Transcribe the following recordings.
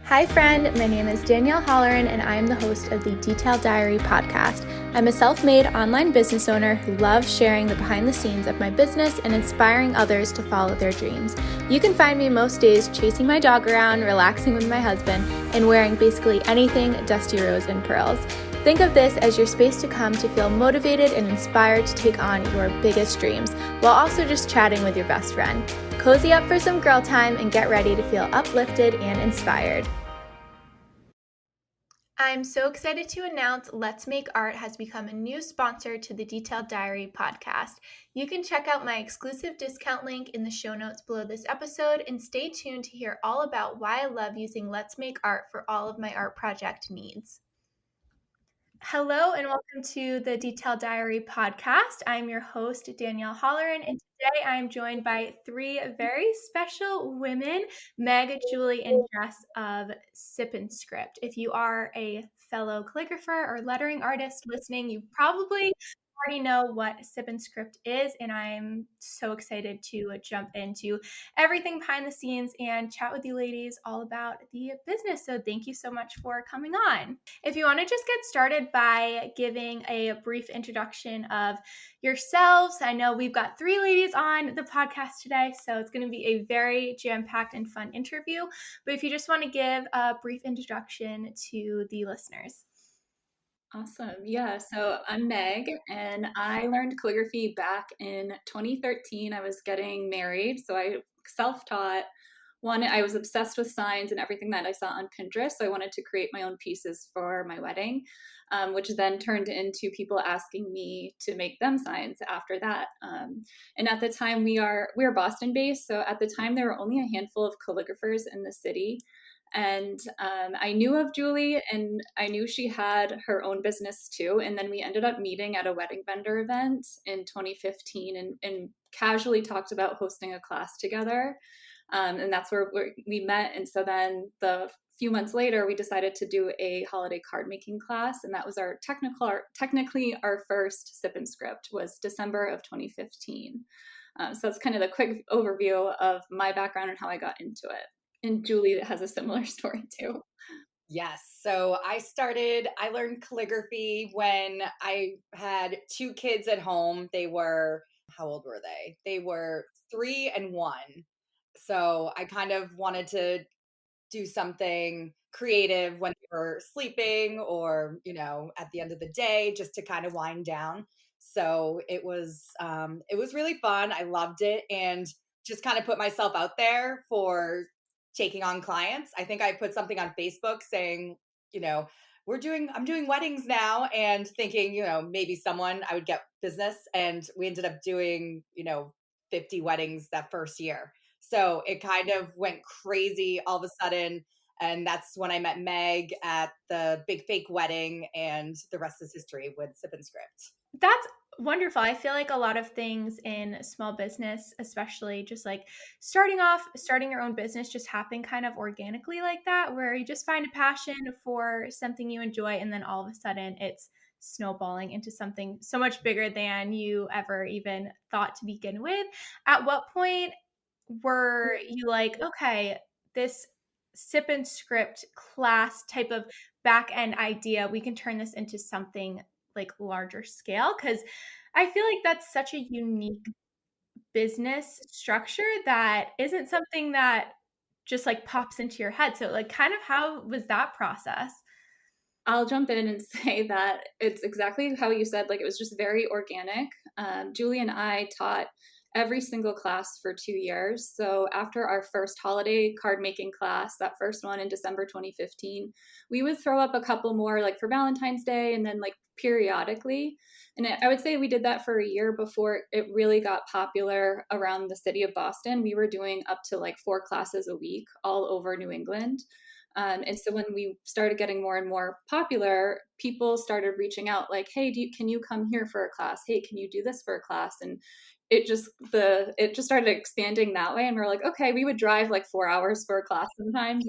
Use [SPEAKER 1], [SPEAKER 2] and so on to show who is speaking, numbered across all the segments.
[SPEAKER 1] Hi friend, my name is Danielle Holleran and I am the host of the Detail Diary podcast. I'm a self-made online business owner who loves sharing the behind the scenes of my business and inspiring others to follow their dreams. You can find me most days chasing my dog around, relaxing with my husband, and wearing basically anything Dusty Rose and Pearls. Think of this as your space to come to feel motivated and inspired to take on your biggest dreams, while also just chatting with your best friend. Cozy up for some girl time and get ready to feel uplifted and inspired. I'm so excited to announce Let's Make Art has become a new sponsor to the Detailed Diary podcast. You can check out my exclusive discount link in the show notes below this episode and stay tuned to hear all about why I love using Let's Make Art for all of my art project needs. Hello and welcome to the Detailed Diary podcast. I'm your host, Danielle Holleran, and today I'm joined by three very special women, Meg, Julie, and Jess of Sip and Script. If you are a fellow calligrapher or lettering artist listening, you probably already know what Sip and Script is, and I'm so excited to jump into everything behind the scenes and chat with you ladies all about the business. So thank you so much for coming on. If you want to just get started by giving a brief introduction of yourselves, I know we've got three ladies on the podcast today, so it's going to be a very jam-packed and fun interview. But if you just want to give a brief introduction to the listeners.
[SPEAKER 2] Awesome. Yeah. So I'm Meg and I learned calligraphy back in 2013. I was getting married. So I self-taught. One, I was obsessed with signs and everything that I saw on Pinterest. So I wanted to create my own pieces for my wedding, which then turned into people asking me to make them signs after that. And at the time we are Boston based. So at the time there were only a handful of calligraphers in the city. And I knew of Julie and I knew she had her own business too. And then we ended up meeting at a wedding vendor event in 2015 and casually talked about hosting a class together. And that's where we met. And so then the few months later, we decided to do a holiday card making class. And that was our technically our first Sip and Script was December of 2015. So that's kind of the quick overview of my background and how I got into it. And Julie has a similar story too.
[SPEAKER 3] Yes. So I learned calligraphy when I had two kids at home. How old were they? They were 3 and 1. So I kind of wanted to do something creative when they were sleeping or, at the end of the day, just to kind of wind down. So it was really fun. I loved it and just kind of put myself out there for taking on clients. I think I put something on Facebook saying, you know, I'm doing weddings now and thinking, maybe I would get business. And we ended up doing, 50 weddings that first year. So it kind of went crazy all of a sudden. And that's when I met Meg at the big fake wedding, and the rest is history with Sip and Script.
[SPEAKER 1] That's wonderful. I feel like a lot of things in small business, especially just like starting your own business, just happen kind of organically like that, where you just find a passion for something you enjoy, and then all of a sudden it's snowballing into something so much bigger than you ever even thought to begin with. At what point were you like, okay, this Sip and Script class type of back end idea, we can turn this into something like larger scale? Because I feel like that's such a unique business structure that isn't something that just like pops into your head. So like kind of how was that process?
[SPEAKER 2] I'll jump in and say that it's exactly how you said, like it was just very organic. Julie and I taught every single class for 2 years. So after our first holiday card making class, that first one in December 2015, we would throw up a couple more like for Valentine's Day and then like periodically. And I would say we did that for a year before it really got popular around the city of Boston. We were doing up to like 4 classes a week all over New England. And so when we started getting more and more popular, people started reaching out like, hey, can you come here for a class? Hey, can you do this for a class? And it just started expanding that way. And we're like, okay, we would drive like 4 hours for a class sometimes.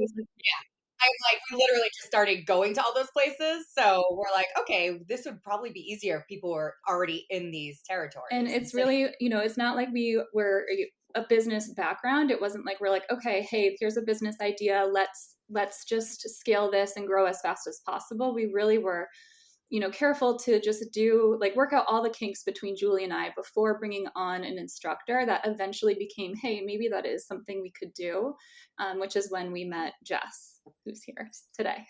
[SPEAKER 3] We literally just started going to all those places. So we're like, okay, this would probably be easier if people were already in these territories.
[SPEAKER 2] And it's really, it's not like we were a business background. It wasn't like we're like, okay, hey, here's a business idea. Let's let's just scale this and grow as fast as possible. We really were, careful to just work out all the kinks between Julie and I before bringing on an instructor that eventually became, hey, maybe that is something we could do, which is when we met Jess, who's here today.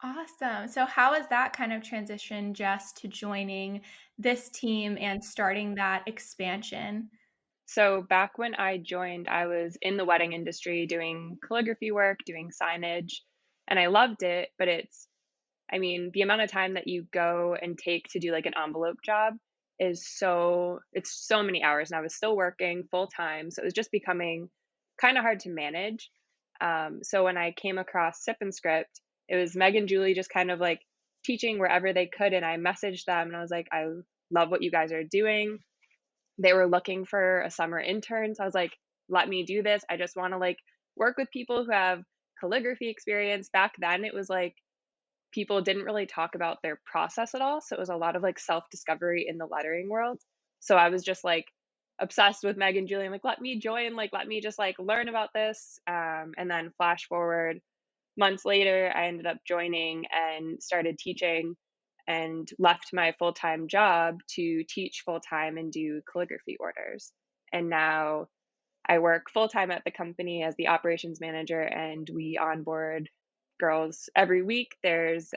[SPEAKER 1] Awesome. So how has that kind of transition, Jess, to joining this team and starting that expansion?
[SPEAKER 4] So back when I joined, I was in the wedding industry doing calligraphy work, doing signage, and I loved it, but the amount of time that you go and take to do like an envelope job it's so many hours, and I was still working full time, so it was just becoming kind of hard to manage. So when I came across Sip and Script, it was Meg and Julie just kind of like teaching wherever they could, and I messaged them and I was like, I love what you guys are doing. They were looking for a summer intern, so I was like, let me do this. I just want to like work with people who have calligraphy experience. Back then it was like people didn't really talk about their process at all, so it was a lot of like self-discovery in the lettering world. So I was just like obsessed with Meg and Julie. I'm like, let me join, like let me just like learn about this. And then flash forward months later, I ended up joining and started teaching and left my full-time job to teach full-time and do calligraphy orders. And now I work full-time at the company as the operations manager, and we onboard girls every week. There's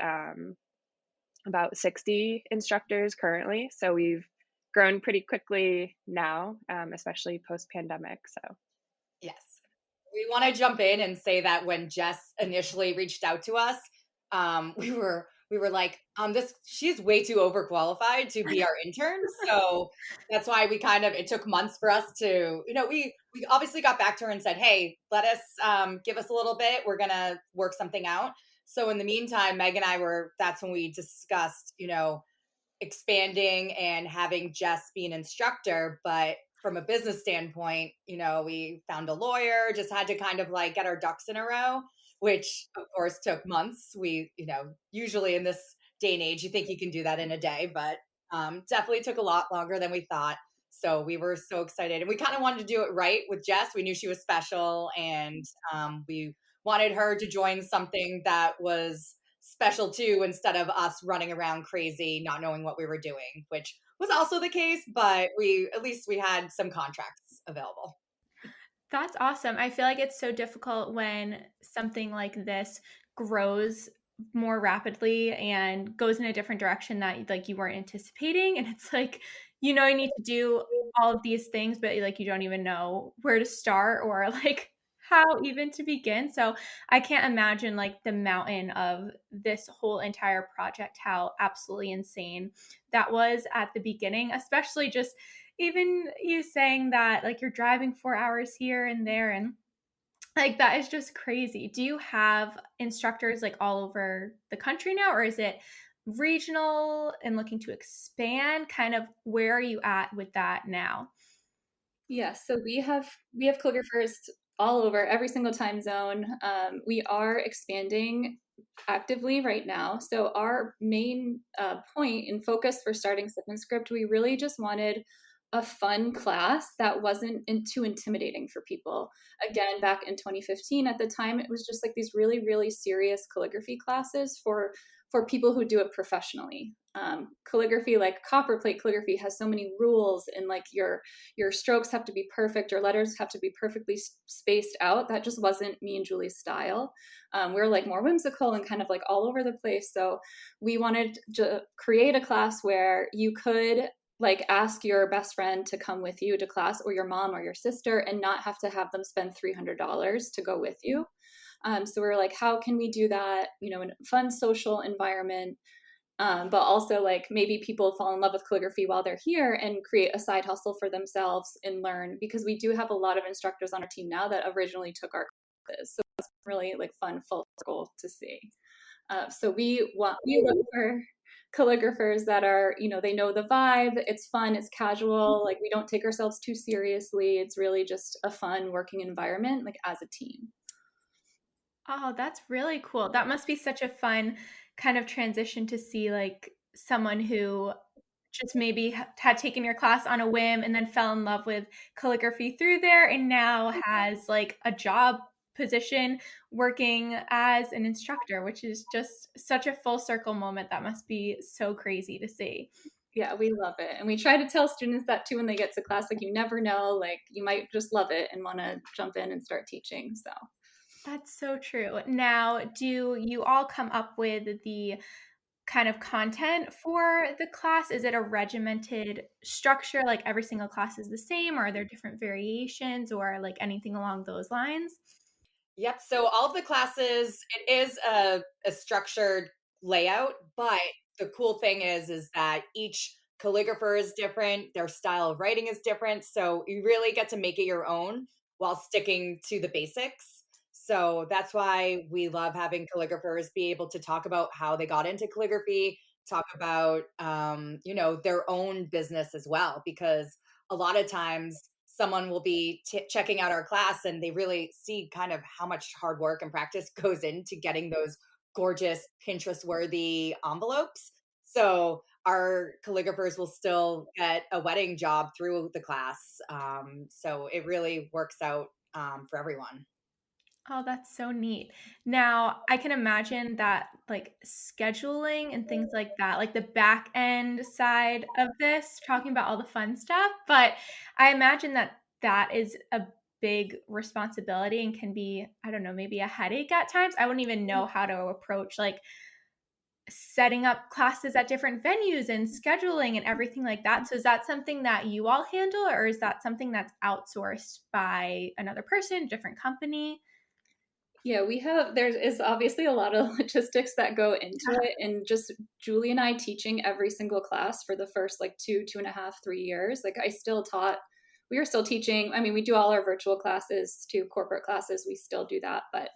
[SPEAKER 4] about 60 instructors currently, so we've grown pretty quickly now, especially post-pandemic. So
[SPEAKER 3] Yes. We want to jump in and say that when Jess initially reached out to us, we were like, this she's way too overqualified to be our intern. So that's why it took months for us to, we obviously got back to her and said, hey, let us give us a little bit. We're gonna work something out. So in the meantime, Meg and that's when we discussed, expanding and having Jess be an instructor. But from a business standpoint, we found a lawyer, just had to kind of like get our ducks in a row, which of course took months. Usually in this day and age, you think you can do that in a day, but definitely took a lot longer than we thought. So we were so excited, and we kind of wanted to do it right with Jess. We knew she was special, and we wanted her to join something that was special too, instead of us running around crazy, not knowing what we were doing, which was also the case, but at least we had some contracts available.
[SPEAKER 1] That's awesome. I feel like it's so difficult when something like this grows more rapidly and goes in a different direction that like you weren't anticipating, and it's like you need to do all of these things, but like you don't even know where to start or like how even to begin. So I can't imagine like the mountain of this whole entire project, how absolutely insane that was at the beginning, especially just even you saying that like you're driving 4 hours here and there, and like that is just crazy. Do you have instructors like all over the country now, or is it regional and looking to expand? Kind of where are you at with that now?
[SPEAKER 2] Yeah, so we have calligraphers all over every single time zone. We are expanding actively right now. So our main point and focus for starting Sip and Script, we really just wanted a fun class that wasn't too intimidating for people. Again, back in 2015, at the time, it was just like these really, really serious calligraphy classes for people who do it professionally. Calligraphy, like copperplate calligraphy, has so many rules, and like your strokes have to be perfect, your letters have to be perfectly spaced out. That just wasn't me and Julie's style. We're like more whimsical and kind of like all over the place. So we wanted to create a class where you could like ask your best friend to come with you to class, or your mom or your sister, and not have to have them spend $300 to go with you. So we were like, how can we do that, in a fun social environment? But also like maybe people fall in love with calligraphy while they're here and create a side hustle for themselves and learn, because we do have a lot of instructors on our team now that originally took our classes. So it's really like fun, full circle to see. So we look for calligraphers that are, they know the vibe. It's fun. It's casual. Like we don't take ourselves too seriously. It's really just a fun working environment, like as a team.
[SPEAKER 1] Oh, that's really cool. That must be such a fun kind of transition to see like someone who just maybe had taken your class on a whim and then fell in love with calligraphy through there and now has like a job position working as an instructor, which is just such a full circle moment that must be so crazy to see.
[SPEAKER 2] Yeah, we love it. And we try to tell students that too when they get to class, like, you never know, like, you might just love it and want to jump in and start teaching. So,
[SPEAKER 1] That's so true. Now, do you all come up with the kind of content for the class? Is it a regimented structure, like every single class is the same, or are there different variations or like anything along those lines?
[SPEAKER 3] Yep. So all of the classes, it is a structured layout, but the cool thing is that each calligrapher is different, their style of writing is different. So you really get to make it your own while sticking to the basics. So that's why we love having calligraphers be able to talk about how they got into calligraphy, talk about their own business as well, because a lot of times someone will be checking out our class and they really see kind of how much hard work and practice goes into getting those gorgeous Pinterest worthy envelopes. So our calligraphers will still get a wedding job through the class. So it really works out for everyone.
[SPEAKER 1] Oh, that's so neat. Now, I can imagine that like scheduling and things like that, like the back end side of this, talking about all the fun stuff, but I imagine that that is a big responsibility and can be, I don't know, maybe a headache at times. I wouldn't even know how to approach like setting up classes at different venues and scheduling and everything like that. So is that something that you all handle or is that something that's outsourced by another person, different company?
[SPEAKER 2] yeah, there is obviously a lot of logistics that go into it. And just Julie and I teaching every single class for the first like 2.5, 3 years. Like, we are still teaching. I mean, we do all our virtual classes to corporate classes. We still do that. But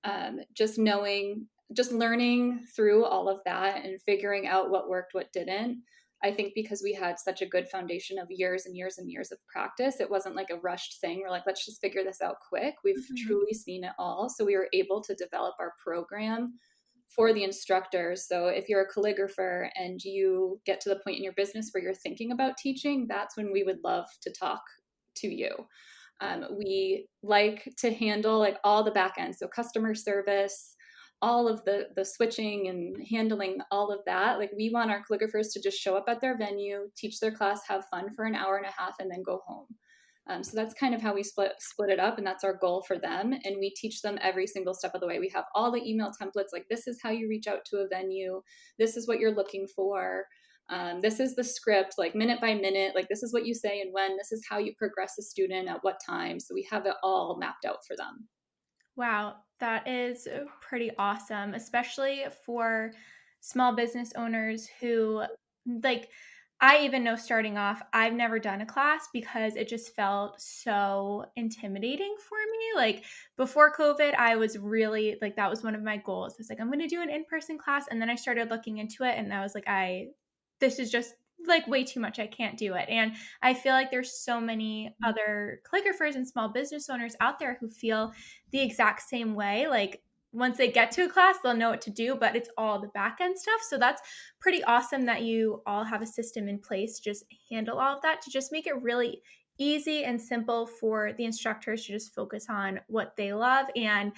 [SPEAKER 3] Mhm.
[SPEAKER 2] just learning through all of that and figuring out what worked, what didn't. I think because we had such a good foundation of years and years and years of practice, it wasn't like a rushed thing. We're like, let's just figure this out quick. We've
[SPEAKER 1] Mhm.
[SPEAKER 2] truly seen it all. So we were able to develop our program for the instructors. So if you're a calligrapher and you get to the point in your business where you're thinking about teaching, that's when we would love to talk to you. We like to handle like all the back end, so customer service, all of the switching and handling all of that. Like, we want our calligraphers to just show up at their venue, teach their class, have fun for an hour and a half, and then go home. So that's kind of how we split it up, and that's our goal for them. And we teach them every single step of the way. We have all the email templates, like, this is how you reach out to a venue, this is what you're looking for. This is the script, like minute by minute, like this is what you say and when, this is how you progress a student at what time. So we have it all mapped out for them.
[SPEAKER 1] Wow, that is pretty awesome, especially for small business owners who like I even know starting off, I've never done a class because it just felt so intimidating for me. Like before COVID, I was really like that was one of my goals. It's like I'm going to do an in-person class and then I started looking into it and I was like this is just like way too much. I can't do it. And I feel like there's so many other calligraphers and small business owners out there who feel the exact same way. Like once they get to a class, they'll know what to do, but it's all the back end stuff. So that's pretty awesome that you all have a system in place to just handle all of that, to just make it really easy and simple for the instructors to just focus on what they love. And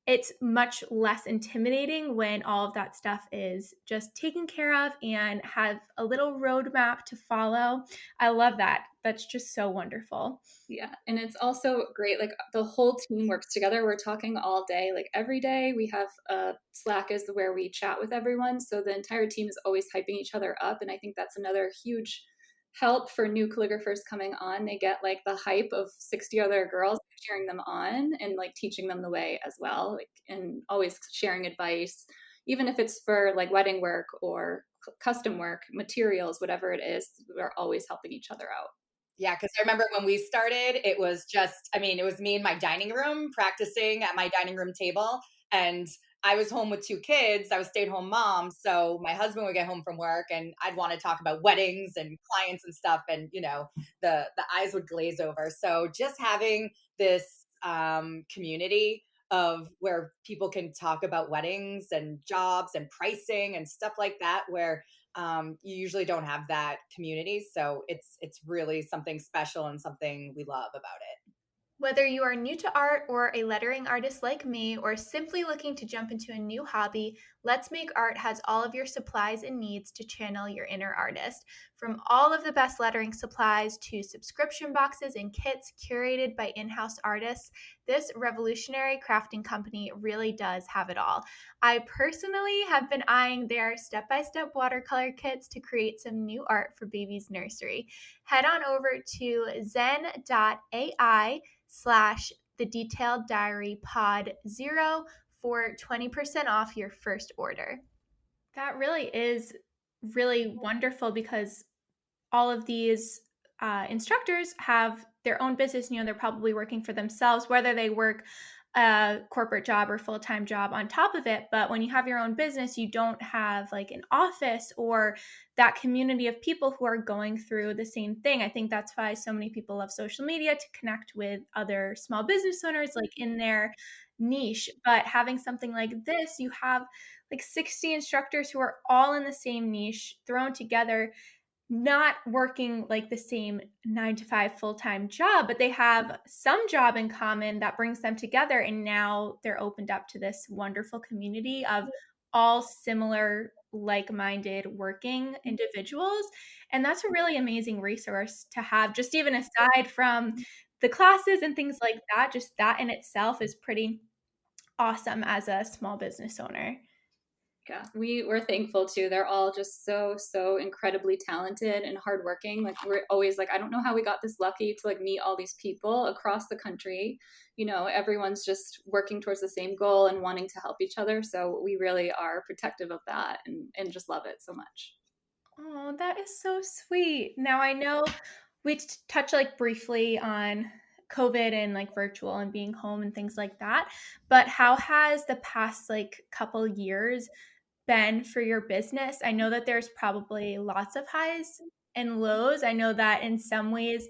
[SPEAKER 1] it's much less intimidating when all of that stuff is just taken care of and have a little roadmap to follow. I love that. That's just so wonderful.
[SPEAKER 2] Yeah. And it's also great. Like, the whole team works together. We're talking all day, like every day. We have Slack is where we chat with everyone. So the entire team is always hyping each other up. And I think that's another huge help for new calligraphers coming on. They get like the hype of 60 other girls cheering them on and like teaching them the way as well. Like, and always sharing advice, even if it's for like wedding work or custom work, materials, whatever it is, we're always helping each other out.
[SPEAKER 3] Yeah, because I remember when we started, it was just, I mean, it was me in my dining room practicing at my dining room table. And I was home with 2 kids. I was stay at home mom. So my husband would get home from work and I'd want to talk about weddings and clients and stuff. And, the eyes would glaze over. So just having this community of where people can talk about weddings and jobs and pricing and stuff like that, where you usually don't have that community. So it's really something special and something we love about it.
[SPEAKER 1] Whether you are new to art or a lettering artist like me, or simply looking to jump into a new hobby, Let's Make Art has all of your supplies and needs to channel your inner artist. From all of the best lettering supplies to subscription boxes and kits curated by in-house artists, this revolutionary crafting company really does have it all. I personally have been eyeing their step-by-step watercolor kits to create some new art for baby's nursery. Head on over to zen.ai/ the detailed diary pod 0 for 20% off your first order. That really is really wonderful because all of these instructors have their own business. They're probably working for themselves, whether they work a corporate job or full-time job on top of it. But when you have your own business, you don't have like an office or that community of people who are going through the same thing. I think that's why so many people love social media, to connect with other small business owners like in their niche. But having something like this, you have like 60 instructors who are all in the same niche thrown together, not working like the same 9 to 5 full-time job, but they have some job in common that brings them together. And now they're opened up to this wonderful community of all similar, like-minded working individuals. And that's a really amazing resource to have, just even aside from the classes and things like that. Just that in itself is pretty awesome as a small business owner.
[SPEAKER 2] Yeah, we're thankful too. They're all just so incredibly talented and hardworking. Like we're always like, I don't know how we got this lucky to like meet all these people across the country. Everyone's just working towards the same goal and wanting to help each other. So we really are protective of that and just love it so much.
[SPEAKER 1] Oh, that is so sweet. Now I know we touched like briefly on COVID and like virtual and being home and things like that, but how has the past like couple years been for your business? I know that there's probably lots of highs and lows. I know that in some ways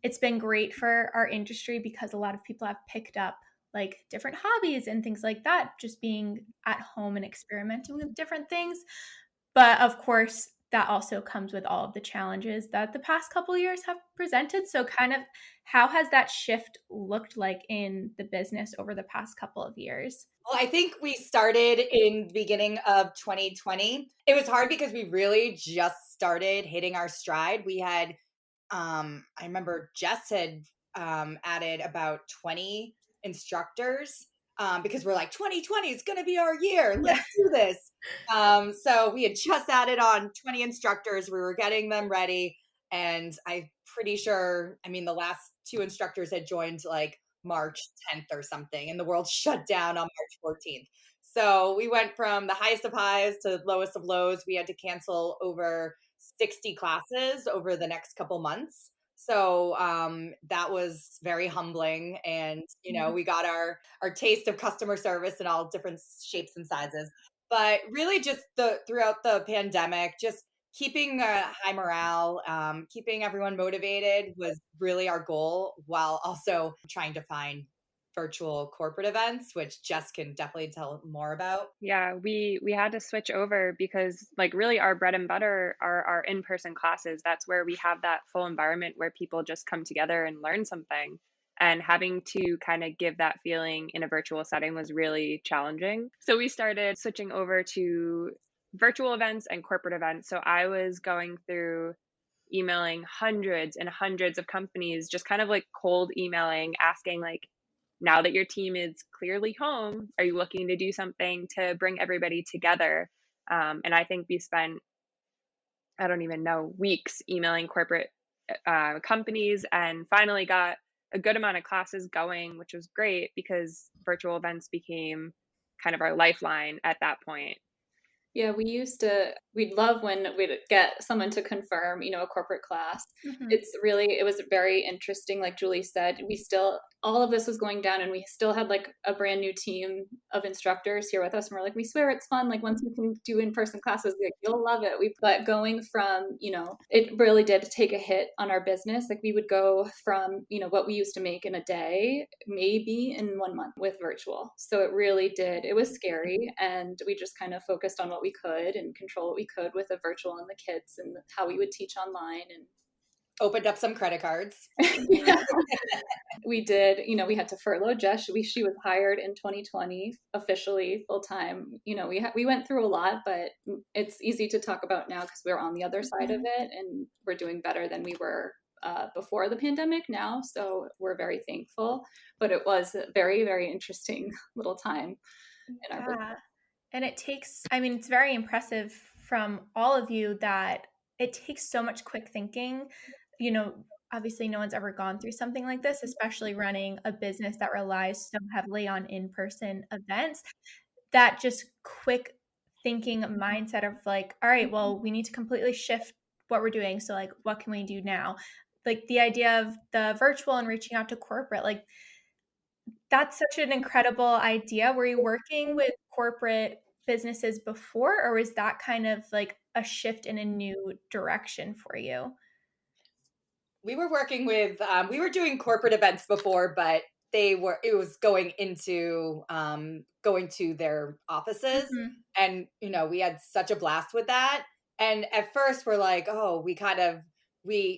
[SPEAKER 1] it's been great for our industry because a lot of people have picked up like different hobbies and things like that, just being at home and experimenting with different things. But of course, that also comes with all of the challenges that the past couple of years have presented. So kind of how has that shift looked like in the business over the past couple of years?
[SPEAKER 3] Well, I think we started in the beginning of 2020. It was hard because we really just started hitting our stride. We had, I remember Jess had added about 20 instructors because we're like, 2020 is going to be our year. Let's do this. So we had just added on 20 instructors. We were getting them ready. And I'm pretty sure, the last two instructors had joined like March 10th or something, and the world shut down on March 14th. So we went from the highest of highs to lowest of lows. We had to cancel over 60 classes over the next couple months. So that was very humbling. And, we got our taste of customer service in all different shapes and sizes. But really just throughout the pandemic, just keeping high morale, keeping everyone motivated was really our goal, while also trying to find virtual corporate events, which Jess can definitely tell more about.
[SPEAKER 4] Yeah, we had to switch over because like really our bread and butter are our in-person classes. That's where we have that full environment where people just come together and learn something. And having to kind of give that feeling in a virtual setting was really challenging. So we started switching over to virtual events and corporate events. So I was going through emailing hundreds and hundreds of companies, just kind of like cold emailing, asking like, now that your team is clearly home, are you looking to do something to bring everybody together? And I think we spent, I don't even know, weeks emailing corporate companies and finally got a good amount of classes going, which was great because virtual events became kind of our lifeline at that point.
[SPEAKER 2] Yeah, we'd love when we'd get someone to confirm, a corporate class.
[SPEAKER 1] Mhm.
[SPEAKER 2] It was very interesting. Like Julie said, all of this was going down and we still had like a brand new team of instructors here with us. And we're like, we swear it's fun. Like once we can do in-person classes, like you'll love it. But going from, it really did take a hit on our business. Like we would go from, what we used to make in a day, maybe in 1 month with virtual. So it really did. It was scary. And we just kind of focused on what we could and control what we could with the virtual and the kids and how we would teach online. And
[SPEAKER 3] Opened up some credit cards.
[SPEAKER 2] Yeah. We did, we had to furlough Jess. She was hired in 2020 officially full time. We went through a lot, but it's easy to talk about now because we're on the other side of it, and we're doing better than we were before the pandemic now. So we're very thankful. But it was a very, very interesting little time in our business.
[SPEAKER 1] And it's very impressive from all of you that it takes so much quick thinking. Obviously no one's ever gone through something like this, especially running a business that relies so heavily on in-person events. That just quick thinking mindset of like, all right, well, we need to completely shift what we're doing. So like, what can we do now? Like the idea of the virtual and reaching out to corporate, like that's such an incredible idea. Were you working with corporate businesses before, or was that kind of like a shift in a new direction for you?
[SPEAKER 3] We were working with, we were doing corporate events before, but it was going to their offices.
[SPEAKER 1] Mhm.
[SPEAKER 3] And, we had such a blast with that. And at first we're like, oh, we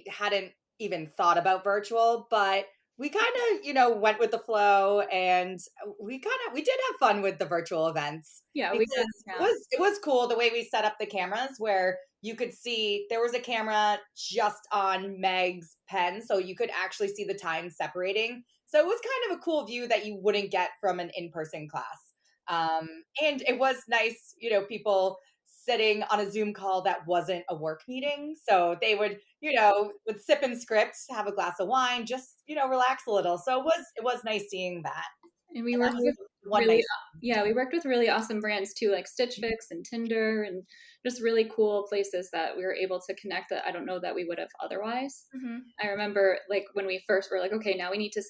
[SPEAKER 3] hadn't even thought about virtual, but we kind of, went with the flow, and we did have fun with the virtual events.
[SPEAKER 2] Yeah,
[SPEAKER 3] because
[SPEAKER 2] we did. Yeah.
[SPEAKER 3] it was cool the way we set up the cameras, where you could see there was a camera just on Meg's pen, so you could actually see the time separating. So it was kind of a cool view that you wouldn't get from an in-person class. And it was nice, people sitting on a Zoom call that wasn't a work meeting. So they would, would sip and script, have a glass of wine, just, relax a little. So it was nice seeing that.
[SPEAKER 2] And we
[SPEAKER 3] And
[SPEAKER 2] worked
[SPEAKER 3] that was
[SPEAKER 2] with
[SPEAKER 3] one
[SPEAKER 2] really,
[SPEAKER 3] nice.
[SPEAKER 2] yeah, we worked with really awesome brands too, like Stitch Fix and Tinder, and just really cool places that we were able to connect that I don't know that we would have otherwise.
[SPEAKER 1] Mhm.
[SPEAKER 2] I remember like when we first were like, okay, now we need to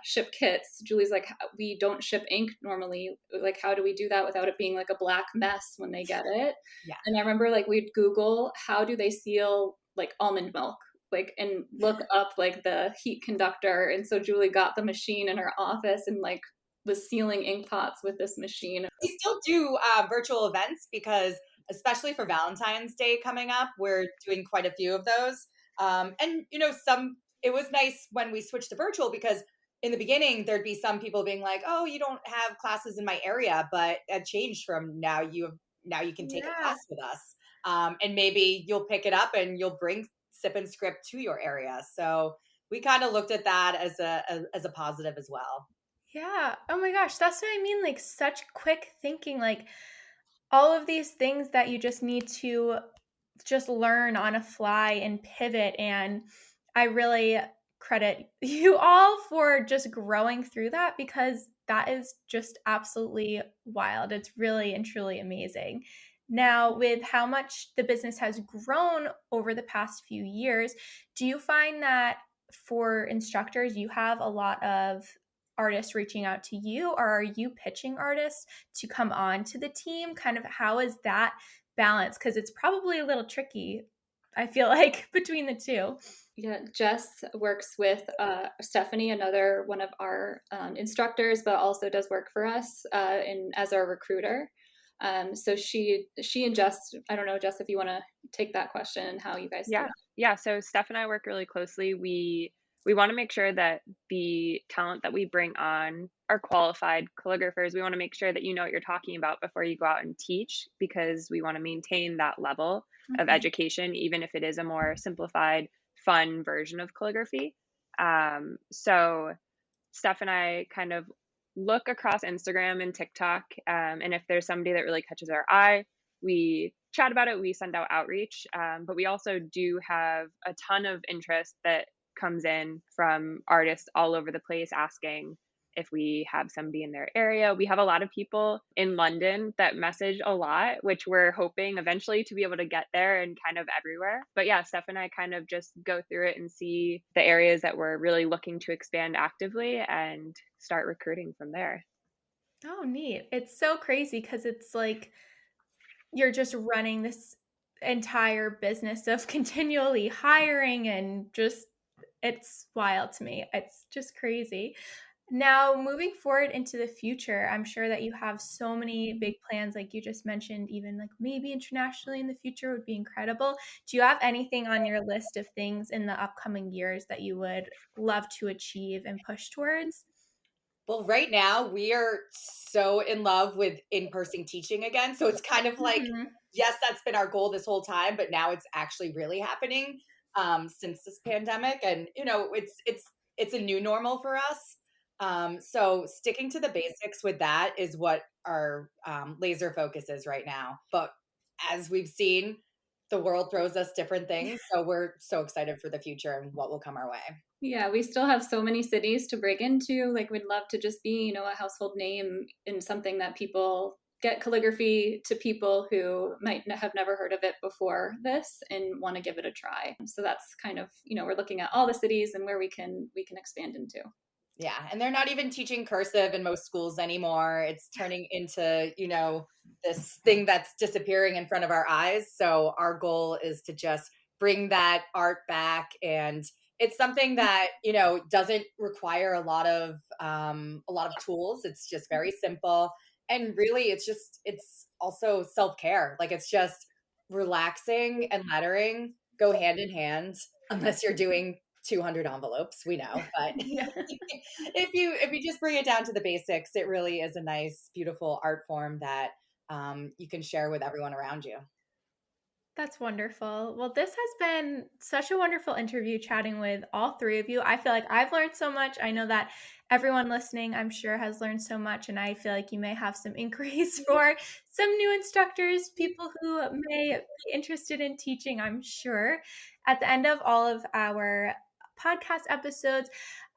[SPEAKER 2] ship kits. Julie's like, we don't ship ink normally. Like, how do we do that without it being like a black mess when they get it?
[SPEAKER 3] Yeah.
[SPEAKER 2] And I remember like we'd Google, how do they seal like almond milk? Like, and look up like the heat conductor. And so Julie got the machine in her office and like was sealing ink pots with this machine.
[SPEAKER 3] We still do virtual events because, especially for Valentine's Day coming up, we're doing quite a few of those. And it was nice when we switched to virtual, because in the beginning there'd be some people being like, "Oh, you don't have classes in my area," but it changed from now you can take a class with us, and maybe you'll pick it up and you'll bring Sip and Script to your area. So we kind of looked at that as a positive as well.
[SPEAKER 1] Yeah. Oh my gosh, that's what I mean. Like such quick thinking, like all of these things that you just need to just learn on a fly and pivot. And I really credit you all for just growing through that, because that is just absolutely wild. It's really and truly amazing. Now, with how much the business has grown over the past few years, do you find that for instructors, you have a lot of artists reaching out to you, or are you pitching artists to come on to the team? Kind of how is that balance? Because it's probably a little tricky, I feel like, between the two.
[SPEAKER 2] Yeah, Jess works with Stephanie, another one of our instructors, but also does work for us as our recruiter. So she and Jess, I don't know, Jess, if you want to take that question and how you guys do that.
[SPEAKER 4] Yeah. So Steph and I work really closely. We want to make sure that the talent that we bring on are qualified calligraphers. We want to make sure that you know what you're talking about before you go out and teach, because we want to maintain that level of education, even if it is a more simplified, fun version of calligraphy. So Steph and I kind of look across Instagram and TikTok, and if there's somebody that really catches our eye, we chat about it. We send out outreach, but we also do have a ton of interest that comes in from artists all over the place asking if we have somebody in their area. We have a lot of people in London that message a lot, which we're hoping eventually to be able to get there and kind of everywhere. But yeah, Steph and I kind of just go through it and see the areas that we're really looking to expand actively and start recruiting from there.
[SPEAKER 1] Oh, neat. It's so crazy because it's like you're just running this entire business of continually hiring, and just it's wild to me. It's just crazy. Now, moving forward into the future, I'm sure that you have so many big plans, like you just mentioned, even like maybe internationally in the future would be incredible. Do you have anything on your list of things in the upcoming years that you would love to achieve and push towards?
[SPEAKER 3] Well, right now we are so in love with in-person teaching again. So it's kind of like,
[SPEAKER 1] Mhm.
[SPEAKER 3] yes, that's been our goal this whole time, but now it's actually really happening since this pandemic. And it's a new normal for us. So sticking to the basics with that is what our laser focus is right now. But as we've seen, the world throws us different things. So we're so excited for the future and what will come our way.
[SPEAKER 2] Yeah, we still have so many cities to break into. Like, we'd love to just be, a household name in something that people get calligraphy to people who might have never heard of it before this and want to give it a try. So that's kind of, we're looking at all the cities and where we can expand into.
[SPEAKER 3] Yeah, and they're not even teaching cursive in most schools anymore. It's turning into, this thing that's disappearing in front of our eyes. So our goal is to just bring that art back, and it's something that, doesn't require a lot of tools. It's just very simple. And really it's also self-care. Like, it's just relaxing and lettering go hand in hand, unless you're doing 200 envelopes, we know, but
[SPEAKER 1] Yeah.
[SPEAKER 3] if you just bring it down to the basics, it really is a nice, beautiful art form that you can share with everyone around you.
[SPEAKER 1] That's wonderful. Well, this has been such a wonderful interview chatting with all three of you. I feel like I've learned so much. I know that everyone listening, I'm sure, has learned so much. And I feel like you may have some inquiries for some new instructors, people who may be interested in teaching, I'm sure. At the end of all of our podcast episodes,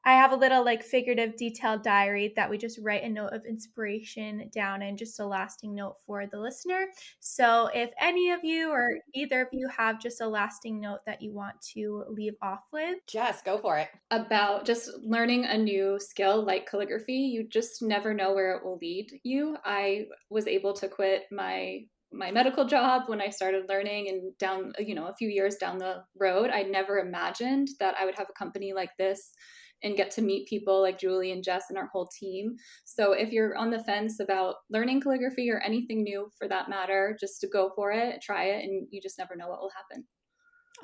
[SPEAKER 1] I have a little like figurative detailed diary that we just write a note of inspiration down and just a lasting note for the listener. So if any of you or either of you have just a lasting note that you want to leave off with.
[SPEAKER 3] Jess, go for it.
[SPEAKER 2] About just learning a new skill like calligraphy, you just never know where it will lead you. I was able to quit my medical job when I started learning, and down, a few years down the road, I never imagined that I would have a company like this and get to meet people like Julie and Jess and our whole team. So if you're on the fence about learning calligraphy or anything new for that matter, just to go for it, try it, and you just never know what will happen.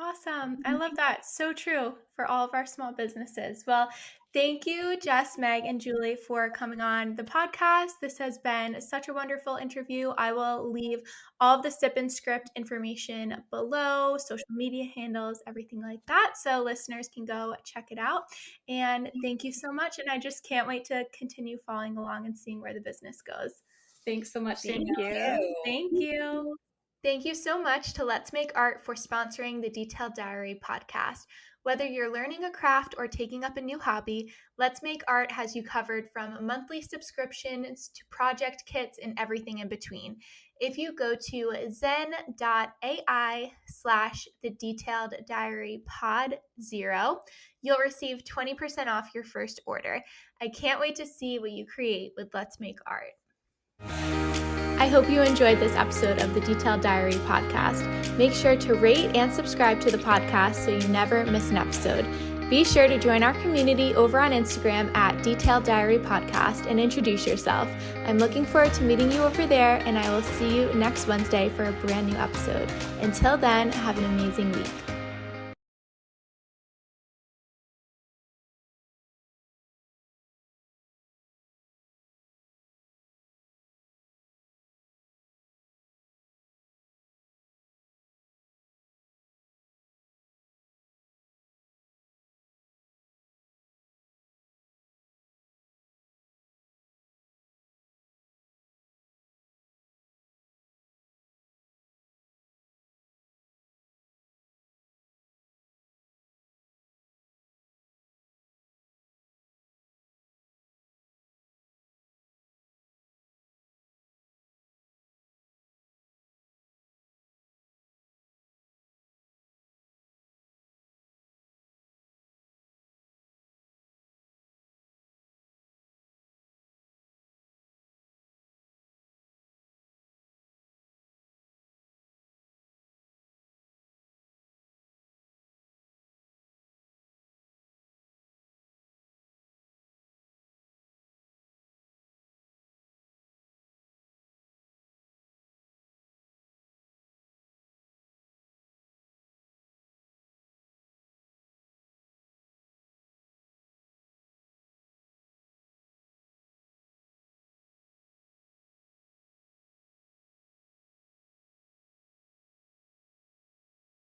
[SPEAKER 1] Awesome. I love that. So true for all of our small businesses. Well, thank you, Jess, Meg, and Julie, for coming on the podcast. This has been such a wonderful interview. I will leave all of the Sip and Script information below, social media handles, everything like that, so listeners can go check it out. And thank you so much. And I just can't wait to continue following along and seeing where the business goes.
[SPEAKER 2] Thanks so much,
[SPEAKER 4] Thank
[SPEAKER 2] Danielle.
[SPEAKER 4] you.
[SPEAKER 1] Thank you. Thank you so much to Let's Make Art for sponsoring the Detailed Diary podcast. Whether you're learning a craft or taking up a new hobby, Let's Make Art has you covered from monthly subscriptions to project kits and everything in between. If you go to zen.ai/the Detailed Diary pod 0, you'll receive 20% off your first order. I can't wait to see what you create with Let's Make Art. I hope you enjoyed this episode of the Detailed Diary podcast. Make sure to rate and subscribe to the podcast so you never miss an episode. Be sure to join our community over on Instagram at Detailed Diary Podcast and introduce yourself. I'm looking forward to meeting you over there, and I will see you next Wednesday for a brand new episode. Until then, have an amazing week.